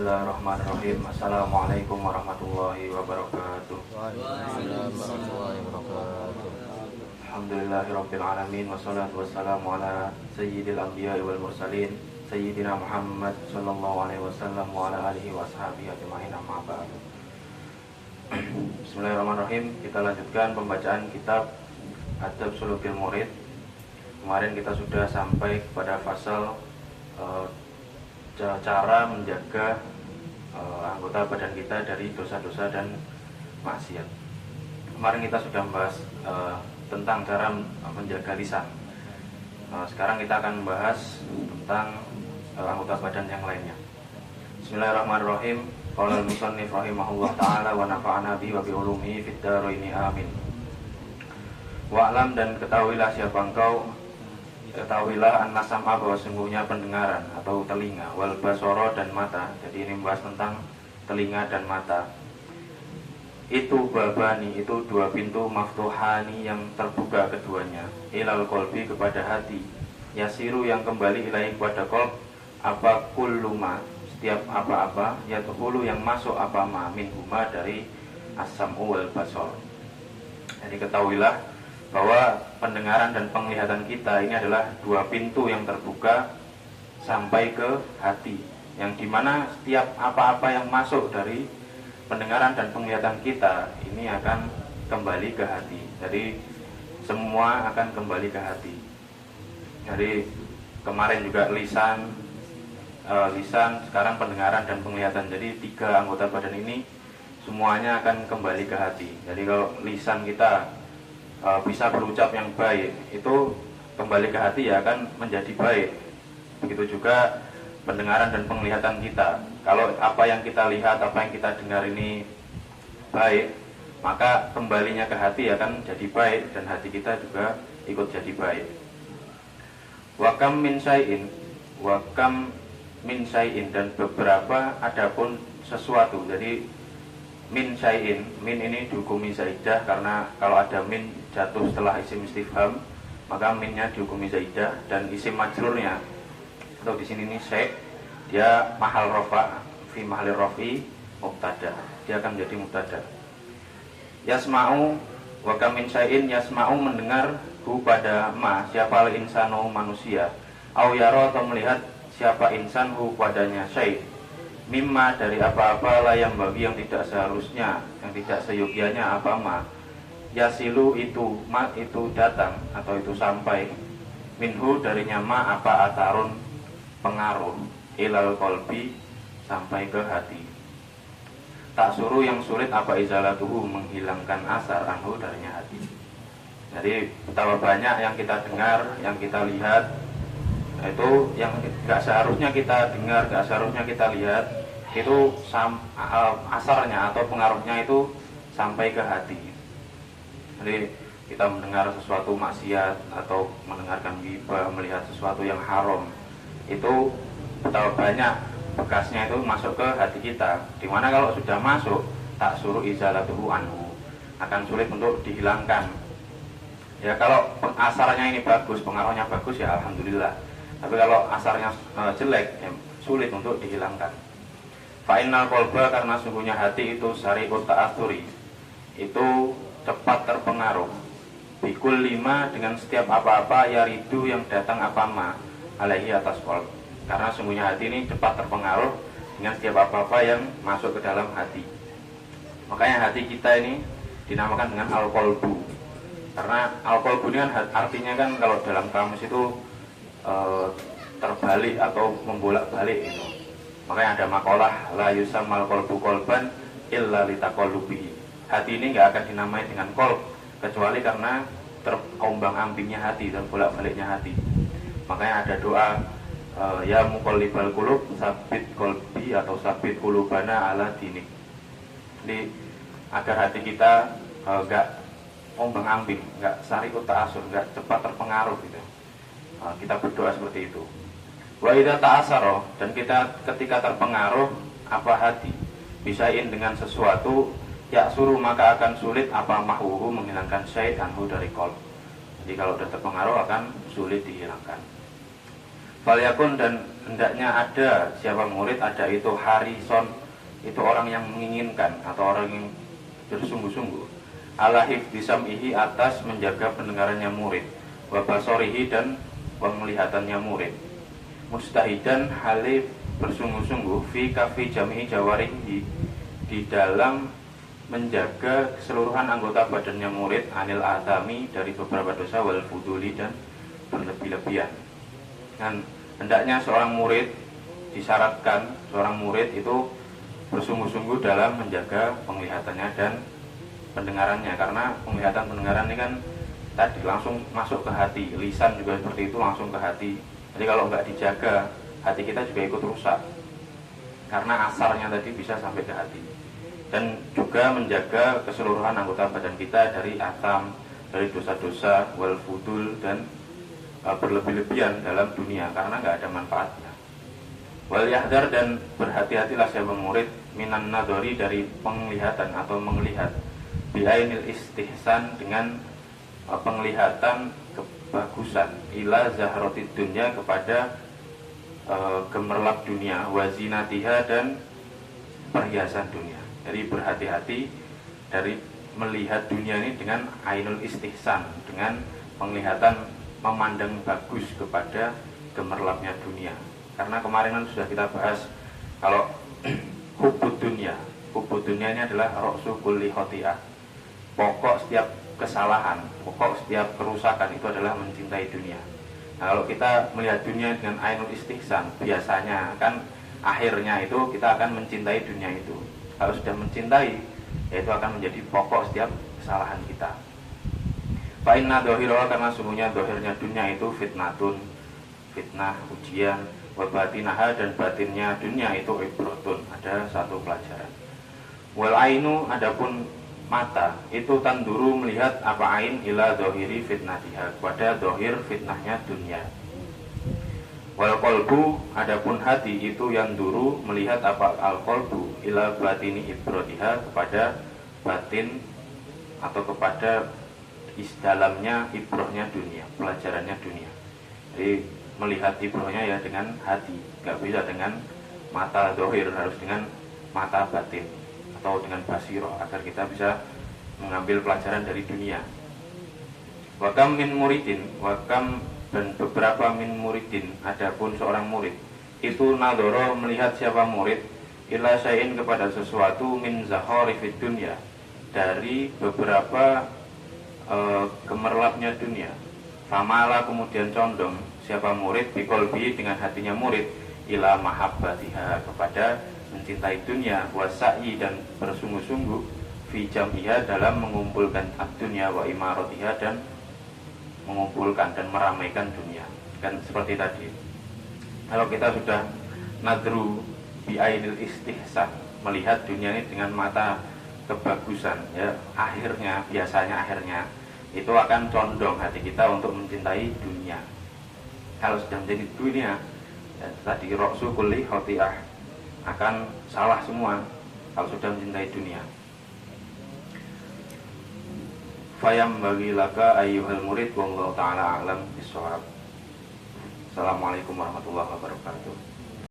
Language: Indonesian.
Bismillahirrahmanirrahim. Assalamualaikum warahmatullahi wabarakatuh. Waalaikumsalam warahmatullahi wabarakatuh. Alhamdulillahirabbil alamin wassalatu wassalamu ala sayyidil anbiya'i wal mursalin sayyidina Muhammad sallallahu alaihi wasallam wa ala alihi washabihi ajmain, amma ba'du. Bismillahirrahmanirrahim. Kita lanjutkan pembacaan kitab Adab Sulukil Murid. Kemarin kita sudah sampai kepada fasal cara menjaga anggota badan kita dari dosa-dosa dan maksiat. Kemarin kita sudah membahas tentang cara menjaga lisan. Sekarang kita akan membahas tentang anggota badan yang lainnya. Bismillahirrahmanirrahim. Qala al-musannif rahimahullah ta'ala wa nafa'ana bihi wa bi ulumihi fid dharaini amin. Wa'lam, dan ketahuilah siapa engkau, ketahuilah an-nasam'a, bahwa sungguhnya pendengaran atau telinga, wal basara, dan mata. Jadi ini membahas tentang telinga dan mata. Itu babani, itu dua pintu, maftuhani, yang terbuka keduanya, ilal qalbi, kepada hati, yasiru, yang kembali ilahi, kepada qalb, apa kulluma, setiap apa-apa, yadkhulu, yang masuk apa ma minhuma, dari as-sam'u wal basar. Jadi ketahuilah bahwa pendengaran dan penglihatan kita ini adalah dua pintu yang terbuka sampai ke hati, yang dimana setiap apa-apa yang masuk dari pendengaran dan penglihatan kita ini akan kembali ke hati. Jadi semua akan kembali ke hati. Jadi kemarin juga lisan, sekarang pendengaran dan penglihatan. Jadi tiga anggota badan ini semuanya akan kembali ke hati. Jadi kalau lisan kita bisa berucap yang baik, itu kembali ke hati, ya akan menjadi baik. Begitu juga pendengaran dan penglihatan kita. Kalau apa yang kita lihat, apa yang kita dengar ini baik, maka kembalinya ke hati akan jadi baik, dan hati kita juga ikut jadi baik. Wakam min syai'in, dan beberapa, adapun sesuatu. Jadi min syai'in, min ini dihukumi zaidah, karena kalau ada min jatuh setelah isim istifham, maka minnya dihukumi zaidah, dan isim majrurnya atau di sini ini syai', dia mahal rafa, fi mahalir rafi mubtada, dia akan menjadi mubtada. Yasma'u, wa kam min syai'in, yasma'u, mendengar, hu pada ma, siapa al insanu, manusia, au yara, atau melihat siapa insan, hu padanya syai', mimma, dari apa-apa, la yang bagi, yang tidak seharusnya, yang tidak seyogianya, apa ma, yasilu, itu ma, itu datang atau itu sampai, minhu, darinya ma, apa atarun, pengaruh, ilal qalbi, sampai ke hati. Tak suruh, yang sulit, apa izalatuhu, menghilangkan asar, anhu, darinya hati. Jadi betapa banyak yang kita dengar, yang kita lihat, itu yang gak seharusnya kita dengar, gak seharusnya kita lihat, itu asarnya atau pengaruhnya itu sampai ke hati. Jadi kita mendengar sesuatu maksiat, atau mendengarkan ghibah, melihat sesuatu yang haram, itu betapa banyak bekasnya itu masuk ke hati kita. Dimana kalau sudah masuk, tak suruh izalatuhu anhu, akan sulit untuk dihilangkan. Ya kalau asarnya ini bagus, pengaruhnya bagus, ya alhamdulillah. Tapi kalau asarnya jelek, ya sulit untuk dihilangkan. Fa'innal qalba, karena sungguhnya hati itu sari'ut ta'athuri, itu cepat terpengaruh, bikul lima, dengan setiap apa-apa, yaridu, yang datang apa ma, alaihi, atas qalb. Karena sungguhnya hati ini cepat terpengaruh dengan setiap apa-apa yang masuk ke dalam hati. Makanya hati kita ini dinamakan dengan al-qalbu. Karena al-qalbu ini kan artinya kan kalau dalam kamus itu terbalik atau membolak-balik itu. Makanya ada makalah, la yusammal qalbu qalban illa litaqallubihi. Hati ini nggak akan dinamai dengan qalb kecuali karena terombang-ambingnya hati dan bolak-baliknya hati. Makanya ada doa, ya muqallibal qulub, sabit qalbi, atau sabit qulubana ala dinik. Jadi agar hati kita nggak ombang-ambing, nggak sari'ut ta'asur, nggak cepat terpengaruh gitu. Kita berdoa seperti itu. Wa idza ta'asara, dan kita ketika terpengaruh apa hati, bisain, dengan sesuatu, ya suruh, maka akan sulit apa mahwuhu, menghilangkan syait anhu, dari qalb. Jadi kalau sudah terpengaruh akan sulit dihilangkan. Falyakun, dan hendaknya ada siapa murid, ada itu harison, itu orang yang menginginkan atau orang yang bersungguh-sungguh, ala hifdzi sam'ihi, atas menjaga pendengarannya murid, wa basarihi, dan penglihatannya murid, mustahidan, hale bersungguh-sungguh, fi kafi jami'i jawarihi, di dalam menjaga keseluruhan anggota badannya murid, anil atami, dari beberapa dosa, wal fuduli, dan berlebih-lebihan. Dan hendaknya seorang murid, disyaratkan seorang murid itu bersungguh-sungguh dalam menjaga penglihatannya dan pendengarannya, karena penglihatan pendengaran ini kan tadi langsung masuk ke hati, lisan juga seperti itu, langsung ke hati. Jadi kalau nggak dijaga, hati kita juga ikut rusak, karena asarnya tadi bisa sampai ke hati. Dan juga menjaga keseluruhan anggota badan kita dari atam, dari dosa-dosa, wal fudul, dan berlebih-lebihan dalam dunia, karena nggak ada manfaatnya. Wal yahdar, dan berhati-hatilah siapa murid, minan nadori, dari penglihatan atau melihat, biainil istihsan, dengan penglihatan kebagusan, ila zahrotid dunya, kepada gemerlap dunia, wazinatiha, dan perhiasan dunia. Jadi berhati-hati dari melihat dunia ini dengan ainul istihsan, dengan penglihatan memandang bagus kepada gemerlapnya dunia. Karena kemarin kan sudah kita bahas kalau hubbud dunia ini adalah ra'su kulli khoti'ah, pokok setiap kesalahan, pokok setiap kerusakan itu adalah mencintai dunia. Nah, kalau kita melihat dunia dengan ainul istihsan, biasanya kan akhirnya itu kita akan mencintai dunia itu. Kalau sudah mencintai, ya itu akan menjadi pokok setiap kesalahan kita. Fa inna dohiroh, karena sungguhnya dohirnya dunia itu fitnatun, fitnah, ujian, wa batinaha, dan batinnya dunia itu ibrotun, ada satu pelajaran. Wal ainu, adapun mata itu tanduru, melihat apa ain, ila dohiri fitnatiha, kepada dohir fitnahnya dunia. Wal kolbu, adapun hati itu yang duru, melihat apa al kolbu, ila batini ibrotiha, kepada batin atau kepada dalamnya ibrohnya dunia, pelajarannya dunia. Jadi melihat ibrohnya ya dengan hati, nggak bisa dengan mata dohir, harus dengan mata batin atau dengan basiroh, agar kita bisa mengambil pelajaran dari dunia. Wakam min muridin, wakam, dan beberapa min muridin, adapun seorang murid itu nadoro, melihat siapa murid, ila syai'in, kepada sesuatu, min zahori fid dunya, dari beberapa gemerlapnya dunia. Famala, kemudian condong siapa murid, biqolbi, dengan hatinya murid, ila mahabbatiha, kepada mencintai dunia, wasa'i, dan bersungguh-sungguh, fi jam'iha, dalam mengumpulkan ad-dunya, wa imaratiha, dan mengumpulkan dan meramaikan dunia. Kan seperti tadi, kalau kita sudah nadru bi'ainil istihsan, melihat dunia ini dengan mata kebagusan, ya biasanya akhirnya itu akan condong hati kita untuk mencintai dunia. Kalau sudah menjadi dunia, ya, tadi ra'su kulli khoti'ah, akan salah semua kalau sudah mencintai dunia. Fayam bagi laka ayyuhal murid, wallahu ta'ala a'lam bishawab. Assalamualaikum warahmatullahi wabarakatuh.